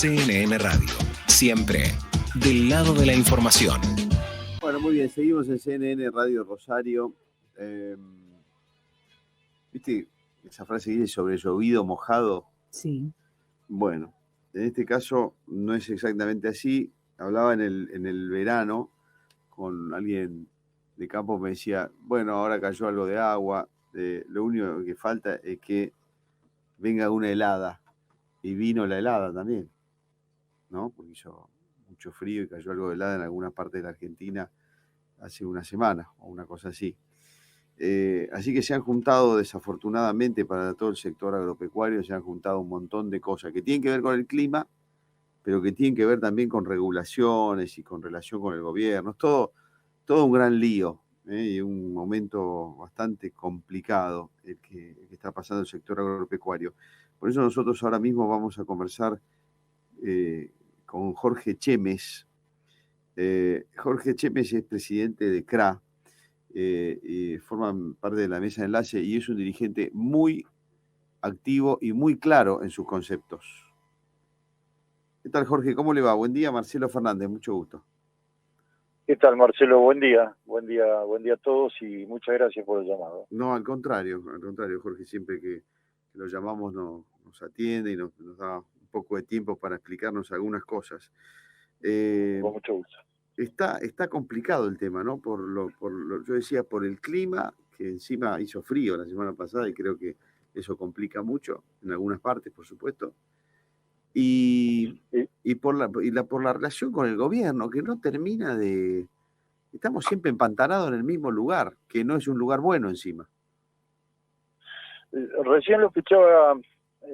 CNN Radio, siempre del lado de la información. Bueno, muy bien, seguimos en CNN Radio Rosario. ¿Viste esa frase que dice sobre llovido mojado? Sí. Bueno, en este caso no es exactamente así. Hablaba en el verano con alguien de campo, me decía, bueno, ahora cayó algo de agua, lo único que falta es que venga una helada. Y vino la helada también, ¿no? Porque hizo mucho frío y cayó algo de helada en alguna parte de la Argentina hace una semana o una cosa así. Así que se han juntado, desafortunadamente para todo el sector agropecuario, se han juntado un montón de cosas que tienen que ver con el clima, pero que tienen que ver también con regulaciones y con relación con el gobierno. Es todo un gran lío, y un momento bastante complicado el que está pasando el sector agropecuario. Por eso nosotros ahora mismo vamos a conversar con Jorge Chemes. Jorge Chemes es presidente de CRA, y forma parte de la mesa de enlace y es un dirigente muy activo y muy claro en sus conceptos. ¿Qué tal, Jorge? ¿Cómo le va? Buen día, Marcelo Fernández, mucho gusto. ¿Qué tal, Marcelo? Buen día a todos y muchas gracias por el llamado. No, al contrario, Jorge, siempre que lo llamamos nos atiende y nos da un poco de tiempo para explicarnos algunas cosas. Con mucho gusto. Está complicado el tema, ¿no? Yo decía, por el clima, que encima hizo frío la semana pasada y creo que eso complica mucho, en algunas partes, por supuesto. Y por la relación con el gobierno, que no termina de... Estamos siempre empantanados en el mismo lugar, que no es un lugar bueno encima. Recién lo escuchaba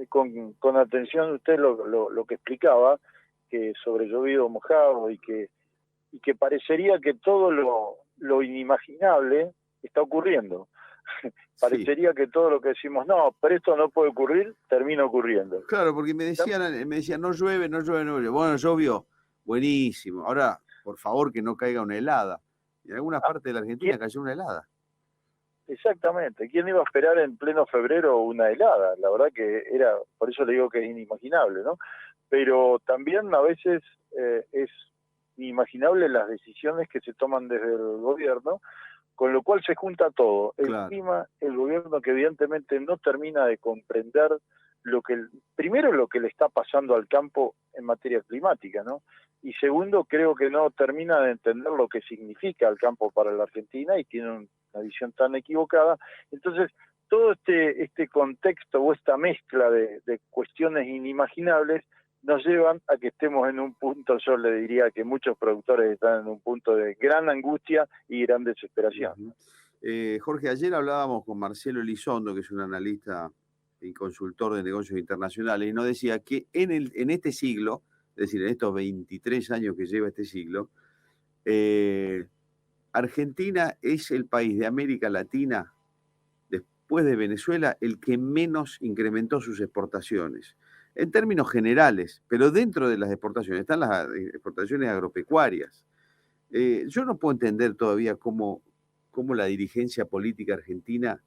con atención usted lo que explicaba, que sobre llovido mojado y que parecería que todo lo inimaginable está ocurriendo. Parecería que todo lo que decimos, no, pero esto no puede ocurrir, termina ocurriendo. Claro, porque me decían, no llueve. Bueno, llovió, buenísimo. Ahora, por favor, que no caiga una helada. En algunas partes de la Argentina cayó una helada. Exactamente. ¿Quién iba a esperar en pleno febrero una helada? La verdad que por eso le digo que es inimaginable, ¿no? Pero también a veces es inimaginable las decisiones que se toman desde el gobierno, con lo cual se junta todo. El clima, el gobierno que evidentemente no termina de comprender primero lo que le está pasando al campo en materia climática, ¿no? Y segundo, creo que no termina de entender lo que significa el campo para la Argentina y tiene una visión tan equivocada. Entonces, todo este contexto o esta mezcla de cuestiones inimaginables nos llevan a que estemos en un punto, yo le diría que muchos productores están en un punto de gran angustia y gran desesperación. Jorge, ayer hablábamos con Marcelo Elizondo, que es un analista y consultor de negocios internacionales, y nos decía que en este siglo, es decir, en estos 23 años que lleva este siglo, Argentina es el país de América Latina, después de Venezuela, el que menos incrementó sus exportaciones. En términos generales, pero dentro de las exportaciones están las exportaciones agropecuarias. Yo no puedo entender todavía cómo la dirigencia política argentina...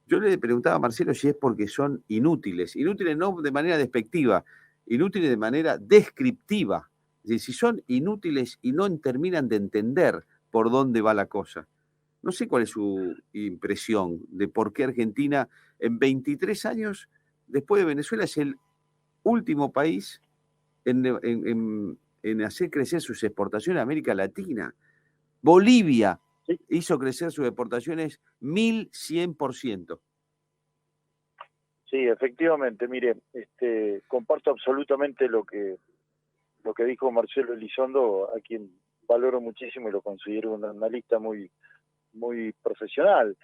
Yo le preguntaba a Marcelo si es porque son inútiles no de manera despectiva, inútiles de manera descriptiva. Es decir, si son inútiles y no terminan de entender por dónde va la cosa. No sé cuál es su impresión de por qué Argentina en 23 años, después de Venezuela, es el último país en hacer crecer sus exportaciones a América Latina. Bolivia hizo crecer sus exportaciones 1100%. Sí, efectivamente, mire, comparto absolutamente lo que dijo Marcelo Elizondo, a quien valoro muchísimo y lo considero un analista muy, muy profesional.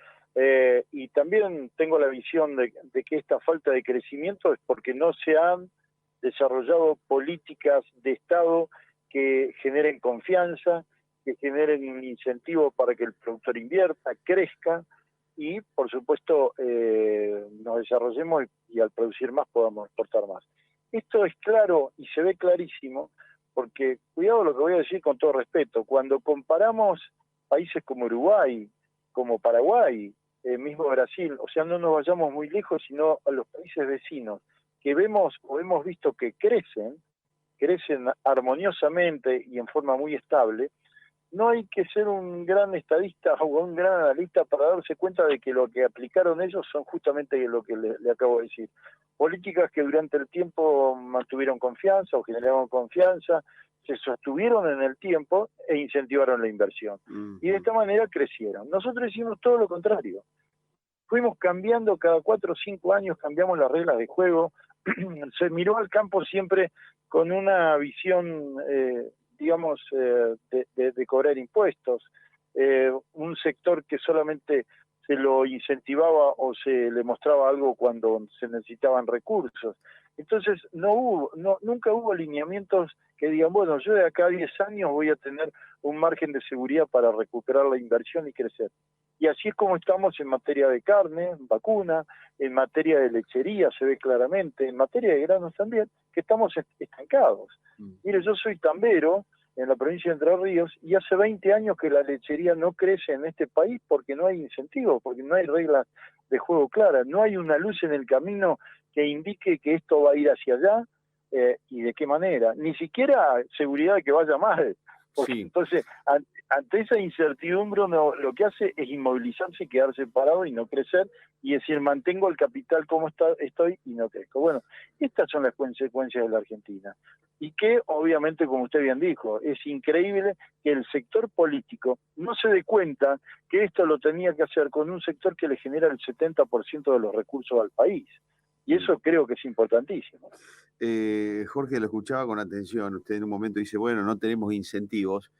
Y también tengo la visión de que esta falta de crecimiento es porque no se han desarrollado políticas de Estado que generen confianza, que generen un incentivo para que el productor invierta, crezca y, por supuesto, nos desarrollemos y al producir más podamos exportar más. Esto es claro y se ve clarísimo porque, cuidado lo que voy a decir con todo respeto, cuando comparamos países como Uruguay, como Paraguay, mismo Brasil, o sea, no nos vayamos muy lejos, sino a los países vecinos, que vemos o hemos visto que crecen, crecen armoniosamente y en forma muy estable, no hay que ser un gran estadista o un gran analista para darse cuenta de que lo que aplicaron ellos son justamente lo que le acabo de decir. Políticas que durante el tiempo mantuvieron confianza o generaron confianza, se sostuvieron en el tiempo e incentivaron la inversión. Y de esta manera crecieron. Nosotros hicimos todo lo contrario. Fuimos cambiando cada 4 o 5 años, cambiamos las reglas de juego. Se miró al campo siempre con una visión, digamos, de cobrar impuestos. Un sector que solamente se lo incentivaba o se le mostraba algo cuando se necesitaban recursos. Entonces nunca hubo lineamientos que digan, bueno, yo de acá a 10 años voy a tener un margen de seguridad para recuperar la inversión y crecer. Y así es como estamos en materia de carne, vacuna, en materia de lechería se ve claramente, en materia de granos también, que estamos estancados. Mire, yo soy tambero en la provincia de Entre Ríos y hace 20 años que la lechería no crece en este país porque no hay incentivos, porque no hay reglas de juego claras, no hay una luz en el camino que indique que esto va a ir hacia allá y de qué manera, ni siquiera seguridad de que vaya mal. Porque sí. Entonces, ante esa incertidumbre lo que hace es inmovilizarse y quedarse parado y no crecer y decir, mantengo el capital como estoy y no crezco. Bueno, estas son las consecuencias de la Argentina. Y que, obviamente, como usted bien dijo, es increíble que el sector político no se dé cuenta que esto lo tenía que hacer con un sector que le genera el 70% de los recursos al país. Y eso creo que es importantísimo. Jorge, lo escuchaba con atención. Usted en un momento dice, bueno, no tenemos incentivos.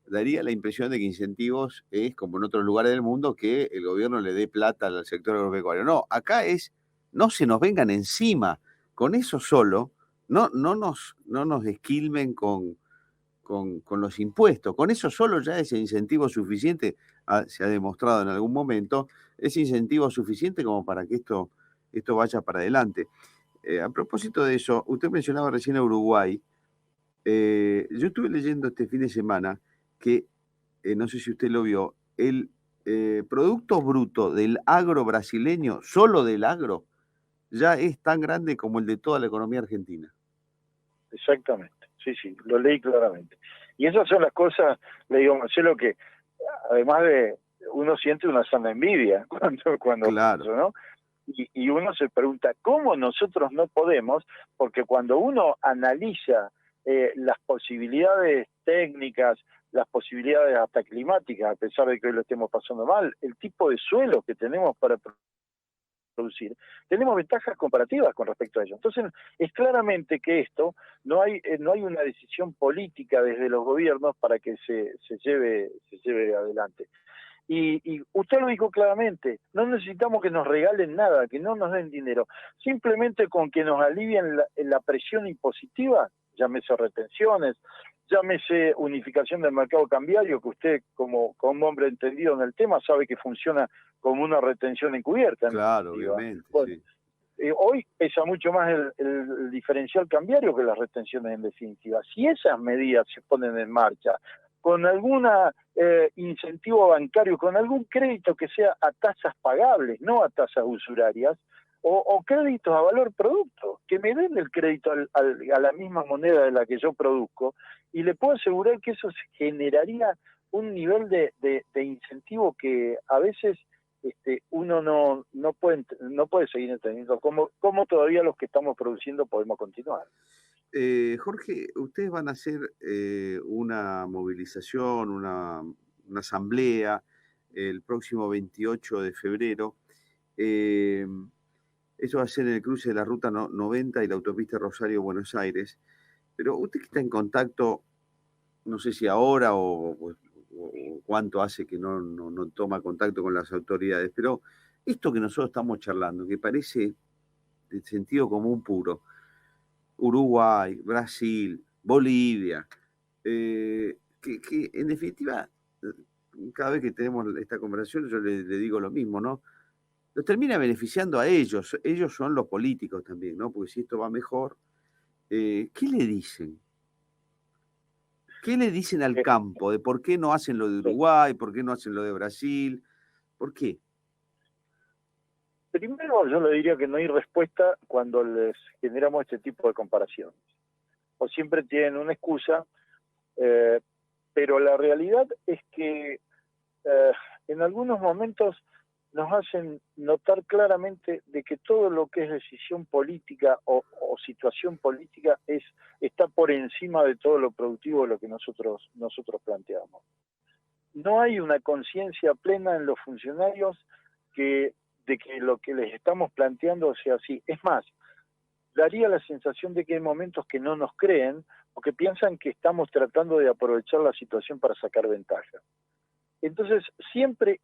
Daría la impresión de que incentivos es, como en otros lugares del mundo, que el gobierno le dé plata al sector agropecuario. No, acá es, no se nos vengan encima. Con eso solo, no nos esquilmen con los impuestos. Con eso solo ya ese incentivo suficiente, se ha demostrado en algún momento, es incentivo suficiente como para que esto vaya para adelante. A propósito de eso, usted mencionaba recién a Uruguay. Yo estuve leyendo este fin de semana que, no sé si usted lo vio, el producto bruto del agro brasileño, solo del agro, ya es tan grande como el de toda la economía argentina. Exactamente, sí, lo leí claramente. Y esas son las cosas, le digo, Marcelo, que además de uno siente una sana envidia cuando claro. eso, ¿no? Y uno se pregunta, ¿cómo nosotros no podemos? Porque cuando uno analiza las posibilidades técnicas, las posibilidades hasta climáticas, a pesar de que hoy lo estemos pasando mal, el tipo de suelo que tenemos para producir, tenemos ventajas comparativas con respecto a ello. Entonces, es claramente que esto no hay una decisión política desde los gobiernos para que se lleve adelante. Y usted lo dijo claramente, no necesitamos que nos regalen nada, que no nos den dinero, simplemente con que nos alivien la presión impositiva, llámese retenciones, llámese unificación del mercado cambiario, que usted como hombre entendido en el tema sabe que funciona como una retención encubierta. Claro, obviamente, bueno, sí. Hoy pesa mucho más el diferencial cambiario que las retenciones en definitiva. Si esas medidas se ponen en marcha, con algún incentivo bancario, con algún crédito que sea a tasas pagables, no a tasas usurarias, o créditos a valor producto, que me den el crédito a la misma moneda de la que yo produzco, y le puedo asegurar que eso generaría un nivel de incentivo que a veces uno no puede seguir entendiendo cómo todavía los que estamos produciendo podemos continuar. Jorge, ustedes van a hacer una movilización, una asamblea el próximo 28 de febrero. Eso va a ser en el cruce de la Ruta 90 y la autopista Rosario-Buenos Aires. Pero usted que está en contacto, no sé si ahora o cuánto hace que no toma contacto con las autoridades, pero esto que nosotros estamos charlando, que parece de sentido común puro, Uruguay, Brasil, Bolivia, que en definitiva, cada vez que tenemos esta conversación yo le digo lo mismo, ¿no? Los termina beneficiando a ellos son los políticos también, ¿no? Porque si esto va mejor, ¿qué le dicen? ¿Qué le dicen al campo de por qué no hacen lo de Uruguay, por qué no hacen lo de Brasil? ¿Por qué? Primero, yo le diría que no hay respuesta cuando les generamos este tipo de comparaciones. o siempre tienen una excusa, pero la realidad es que en algunos momentos nos hacen notar claramente de que todo lo que es decisión política o situación política está por encima de todo lo productivo de lo que nosotros planteamos. No hay una conciencia plena en los funcionarios de que lo que les estamos planteando sea así. Es más, daría la sensación de que hay momentos que no nos creen o que piensan que estamos tratando de aprovechar la situación para sacar ventaja. Entonces, siempre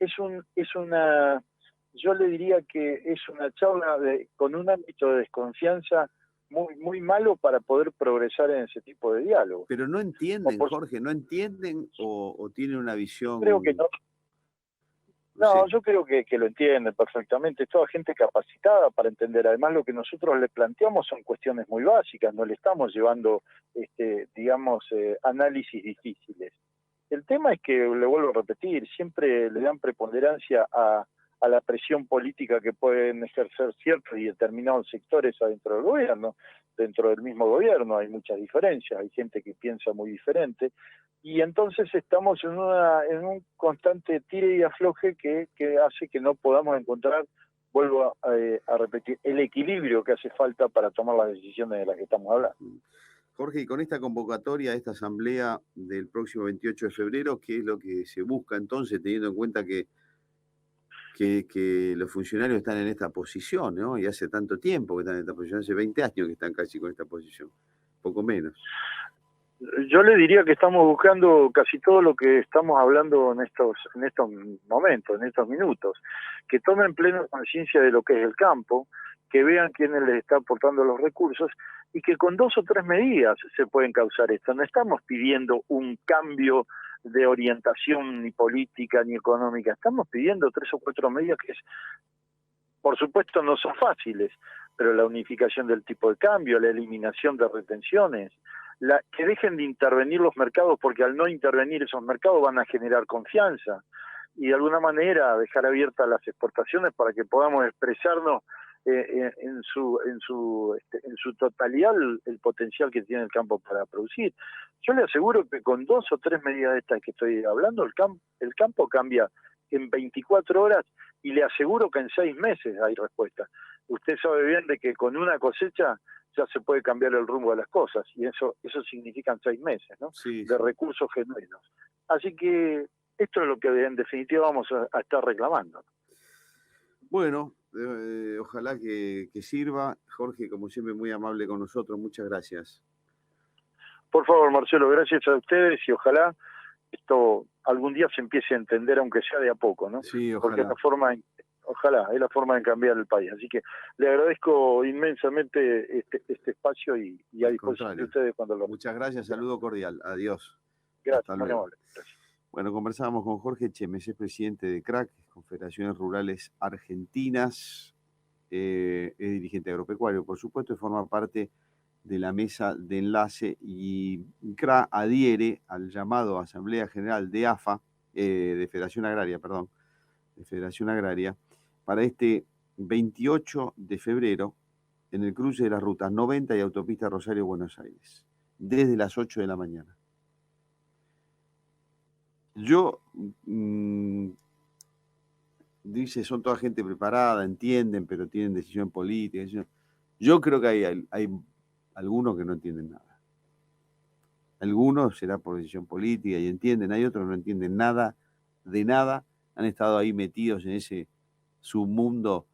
yo le diría que es una charla con un ámbito de desconfianza muy, muy malo para poder progresar en ese tipo de diálogo. Pero no entienden, Jorge, no entienden o tienen una visión... Creo que no. No, yo creo que lo entienden perfectamente. Es toda gente capacitada para entender. Además, lo que nosotros le planteamos son cuestiones muy básicas. No le estamos llevando, análisis difíciles. El tema es que, le vuelvo a repetir, siempre le dan preponderancia a la presión política que pueden ejercer ciertos y determinados sectores adentro del gobierno. Dentro del mismo gobierno hay muchas diferencias, hay gente que piensa muy diferente, y entonces estamos en un constante tire y afloje que hace que no podamos encontrar, vuelvo a repetir, el equilibrio que hace falta para tomar las decisiones de las que estamos hablando. Jorge, y con esta convocatoria, esta asamblea del próximo 28 de febrero, ¿qué es lo que se busca entonces, teniendo en cuenta que los funcionarios están en esta posición, ¿no? Y hace tanto tiempo que están en esta posición, hace 20 años que están casi con esta posición, poco menos? Yo le diría que estamos buscando casi todo lo que estamos hablando en estos momentos, en estos minutos, que tomen plena conciencia de lo que es el campo, que vean quiénes les está aportando los recursos y que con 2 o 3 medidas se pueden causar esto. No estamos pidiendo un cambio de orientación ni política ni económica, estamos pidiendo 3 o 4 medidas que, por supuesto, no son fáciles, pero la unificación del tipo de cambio, la eliminación de retenciones, que dejen de intervenir los mercados, porque al no intervenir esos mercados van a generar confianza, y de alguna manera dejar abiertas las exportaciones para que podamos expresarnos en su totalidad el potencial que tiene el campo para producir. Yo le aseguro que con 2 o 3 medidas de estas que estoy hablando, el campo cambia en 24 horas, y le aseguro que en 6 meses hay respuesta. Usted sabe bien de que con una cosecha ya se puede cambiar el rumbo de las cosas, y eso significan 6 meses, ¿no? Sí, de sí. Recursos genuinos. Así que esto es lo que en definitiva vamos a estar reclamando. Bueno, ojalá que sirva. Jorge, como siempre, muy amable con nosotros. Muchas gracias. Por favor, Marcelo, gracias a ustedes, y ojalá esto algún día se empiece a entender, aunque sea de a poco, ¿no? Sí, ojalá. Porque es la forma de cambiar el país. Así que le agradezco inmensamente este espacio y a disposición de ustedes cuando lo... Muchas gracias, saludo cordial. Adiós. Gracias, muy amable. Gracias. Bueno, conversábamos con Jorge Chemes, es presidente de CRAC, Confederaciones Rurales Argentinas, es dirigente agropecuario, por supuesto, y forma parte de la mesa de enlace, y CRA adhiere al llamado Asamblea General de AFA, de Federación Agraria, para este 28 de febrero en el cruce de las rutas 90 y autopista Rosario-Buenos Aires, desde las 8 de la mañana. Dice, son toda gente preparada, entienden, pero tienen decisión política. Yo creo que hay algunos que no entienden nada. Algunos será por decisión política y entienden, hay otros que no entienden nada de nada, han estado ahí metidos en ese submundo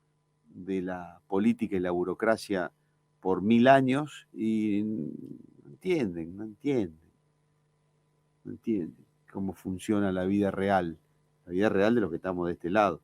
de la política y la burocracia por 1000 años y no entienden cómo funciona la vida real de los que estamos de este lado.